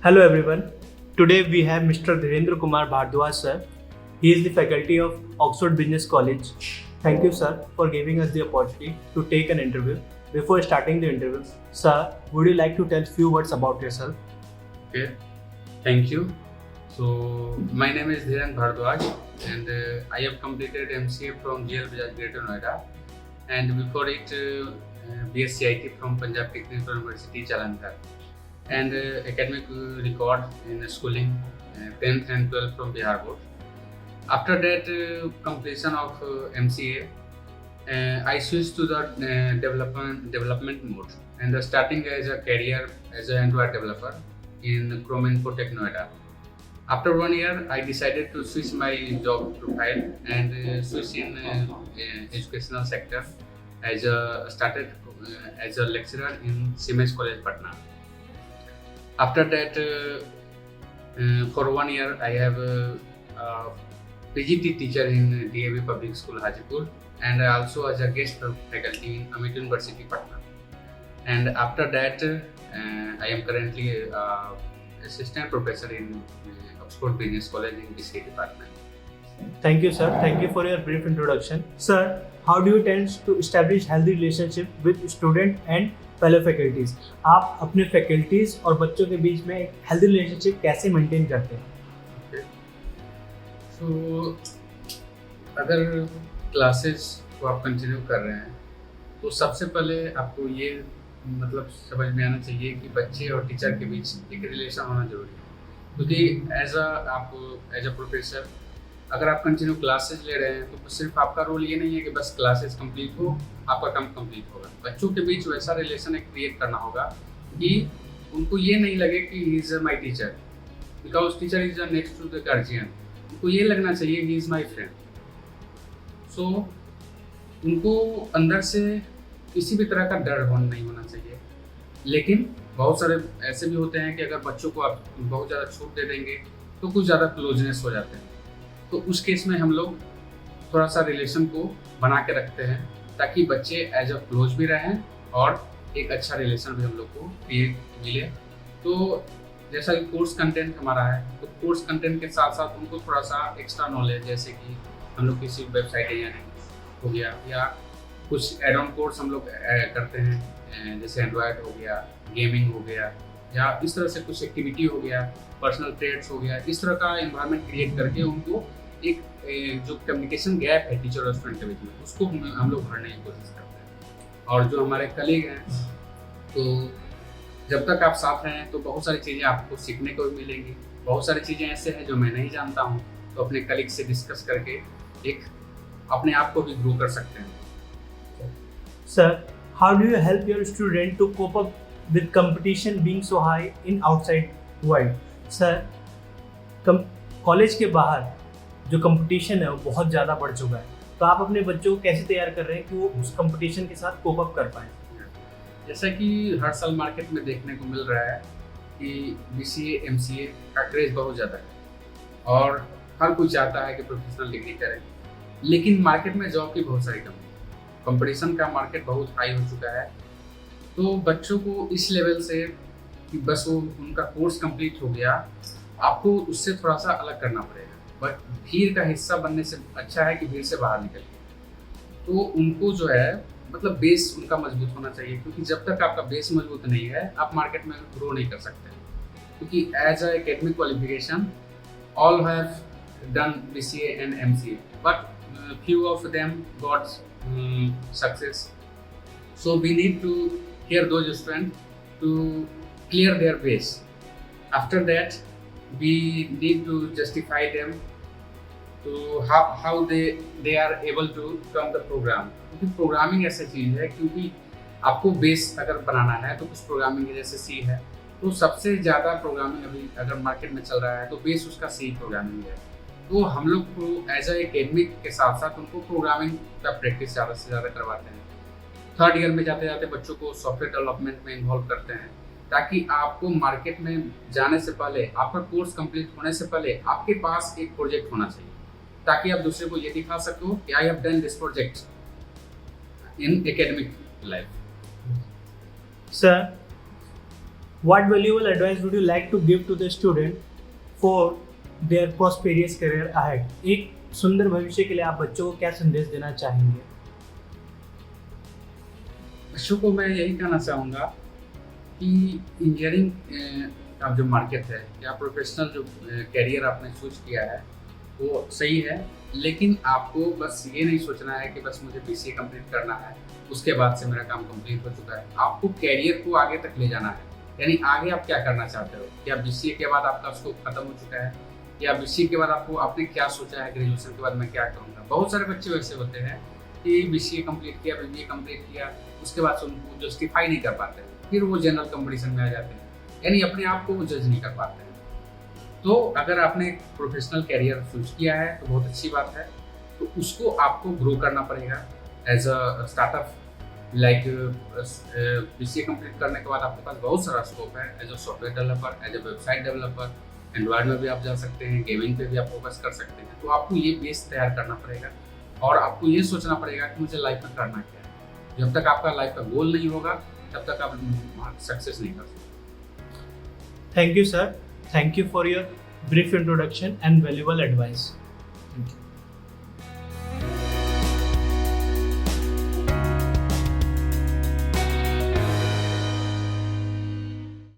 Hello everyone. Today we have Mr. Dhirendra Kumar Bhardwaj sir. He is the faculty of Oxford Business College. Thank you sir for giving us the opportunity to take an interview. Before starting the interview, sir, would you like to tell few words about yourself? Okay, thank you. So my name is Dhirendra Bhardwaj and I have completed MCA from GL Bajaj Greater Noida and before it BSc IT from Punjab Technical University Jalandhar and academic record in schooling 10th and 12th from Bihar Board. After that completion of MCA, I switched to the development mode and starting as a career as an Android developer in Chrome Info Tech Noida. After 1 year, I decided to switch my job profile and switch in educational sector as started as a lecturer in Siemens College Patna. After that, for 1 year, I have PGT teacher in DAV Public School Hajipur and also as a guest faculty in Amit University Patna. And after that, I am currently assistant professor in Oxford Business College in BCA department. Thank you sir. Thank you for your brief introduction. Sir, how do you tend to establish healthy relationship with student and fellow faculties? आप अपने faculties और बच्चों के बीच में एक healthy relationship कैसे maintain करते हैं? Okay. So अगर क्लासेस को आप कंटिन्यू कर रहे हैं तो सबसे पहले आपको ये मतलब समझ में आना चाहिए कि बच्चे और टीचर के बीच एक रिलेशन होना जरूरी है, क्योंकि एज अ प्रोफेसर अगर आप कंटिन्यू क्लासेस ले रहे हैं तो सिर्फ आपका रोल ये नहीं है कि बस क्लासेस कंप्लीट हो, आपका काम कंप्लीट होगा। बच्चों के बीच वैसा रिलेशन क्रिएट करना होगा कि उनको ये नहीं लगे कि he is my teacher, because teacher is next to the guardian. उनको ये लगना चाहिए ही इज़ माई फ्रेंड। सो उनको अंदर से किसी भी तरह का डर नहीं होना चाहिए। लेकिन बहुत सारे ऐसे भी होते हैं कि अगर बच्चों को आप बहुत ज़्यादा छूट दे देंगे तो कुछ ज़्यादा क्लोजनेस हो जाते हैं। तो उस केस में हम लोग थोड़ा सा रिलेशन को बना के रखते हैं ताकि बच्चे एज अ क्लोज भी रहें और एक अच्छा रिलेशन भी हम लोग को मिले। तो जैसा कि कोर्स कंटेंट हमारा है तो कोर्स कंटेंट के साथ साथ उनको थोड़ा सा एक्स्ट्रा नॉलेज, जैसे कि हम लोग किसी वेबसाइट हो गया या कुछ एड ऑन कोर्स हम लोग करते हैं, जैसे एंड्रॉयड हो गया, गेमिंग हो गया या इस तरह से कुछ एक्टिविटी हो गया, पर्सनल ट्रेड्स हो गया। इस तरह का एनवायरनमेंट क्रिएट करके उनको एक जो कम्युनिकेशन गैप है टीचर और स्टूडेंट के बीच में उसको हम लोग भरने की कोशिश करते हैं। और जो हमारे कलीग हैं तो जब तक आप साथ हैं तो बहुत सारी चीज़ें आपको सीखने को भी मिलेंगी। बहुत सारी चीज़ें ऐसे हैं जो मैं नहीं जानता हूँ, तो अपने कलीग से डिस्कस करके एक अपने आप को भी ग्रो कर सकते हैं। Sir, how do you help your student to cope up with competition being so high in outside world? Sir, college के बाहर जो कंपटीशन है वो बहुत ज़्यादा बढ़ चुका है, तो आप अपने बच्चों को कैसे तैयार कर रहे हैं कि वो उस कंपटीशन के साथ कोप अप कर पाएँ? जैसा कि हर साल मार्केट में देखने को मिल रहा है कि BCA MCA का क्रेज़ बहुत ज़्यादा है और हर कोई चाहता है कि प्रोफेशनल डिग्री करें, लेकिन मार्केट में जॉब की बहुत सारी कमी है। कंपटीशन का मार्केट बहुत हाई हो चुका है। तो बच्चों को इस लेवल से कि बस वो उनका कोर्स कंप्लीट हो गया, आपको उससे थोड़ा सा अलग करना पड़ेगा। बट भीड़ का हिस्सा बनने से अच्छा है कि भीड़ से बाहर निकलिए। तो उनको जो है मतलब बेस उनका मजबूत होना चाहिए, क्योंकि जब तक आपका बेस मजबूत नहीं है आप मार्केट में ग्रो नहीं कर सकते। क्योंकि as a academic qualification all have done BCA and MCA, but few of them got success. So we need to hear those students to clear their base. After that, we need to justify them to how they are able to come the program. क्योंकि programming ऐसी चीज़ है, क्योंकि आपको base अगर बनाना है तो कुछ programming जैसे C है, तो सबसे ज़्यादा प्रोग्रामिंग अभी अगर मार्केट में चल रहा है तो बेस उसका C प्रोग्रामिंग है। तो हम लोग को एज अ एकेडमिक के साथ साथ उनको प्रोग्रामिंग का प्रैक्टिस ज़्यादा से ज़्यादा करवाते हैं। थर्ड ईयर में जाते जाते बच्चों को सॉफ्टवेयर डेवलपमेंट में इन्वॉल्व करते हैं, ताकि आपको मार्केट में जाने से पहले, आपका कोर्स कंप्लीट होने से पहले आपके पास एक प्रोजेक्ट होना चाहिए, ताकि आप दूसरे को ये दिखा सको कि I have done this project in academic life. Sir, What valuable advice would you like to give to the student for their prosperous career ahead? एक सुंदर भविष्य के लिए आप बच्चों को क्या संदेश देना चाहेंगे? बच्चों को मैं यही कहना चाहूँगा कि इंजीनियरिंग का जो मार्केट है या प्रोफेशनल जो कैरियर आपने चूज किया है वो सही है, लेकिन आपको बस ये नहीं सोचना है कि बस मुझे BCA कंप्लीट करना है, उसके बाद से मेरा काम कंप्लीट हो चुका है। आपको कैरियर को आगे तक ले जाना है, यानी आगे आप क्या करना चाहते हो। क्या BCA के बाद आपका स्कोप खत्म हो चुका है, या BCA के बाद आपने क्या सोचा है ग्रेजुएशन के बाद मैं क्या करूँगा। बहुत सारे बच्चे वैसे होते हैं कि BCA कंप्लीट किया, BBA कंप्लीट किया, उसके बाद से उनको जस्टिफाई नहीं कर पाते हैं, फिर वो जनरल कंपटीशन में आ जाते हैं, यानी अपने आप को वो जज नहीं कर पाते हैं। तो अगर आपने एक प्रोफेशनल कैरियर चूज किया है तो बहुत अच्छी बात है, तो उसको आपको ग्रो करना पड़ेगा as a startup. Like BCA complete करने के बाद आपके पास बहुत सारा स्कोप है as a software developer, as a website developer, Android में भी आप जा सकते हैं, गेमिंग पे भी आप फोकस कर सकते हैं। तो आपको ये बेस तैयार करना पड़ेगा और आपको ये सोचना पड़ेगा कि मुझे लाइफ में करना क्या है। जब तक आपका लाइफ का गोल नहीं होगा तब तक आप सक्सेस नहीं कर सकते। Thank you, sir. Thank you for your brief introduction and valuable advice. Thank you.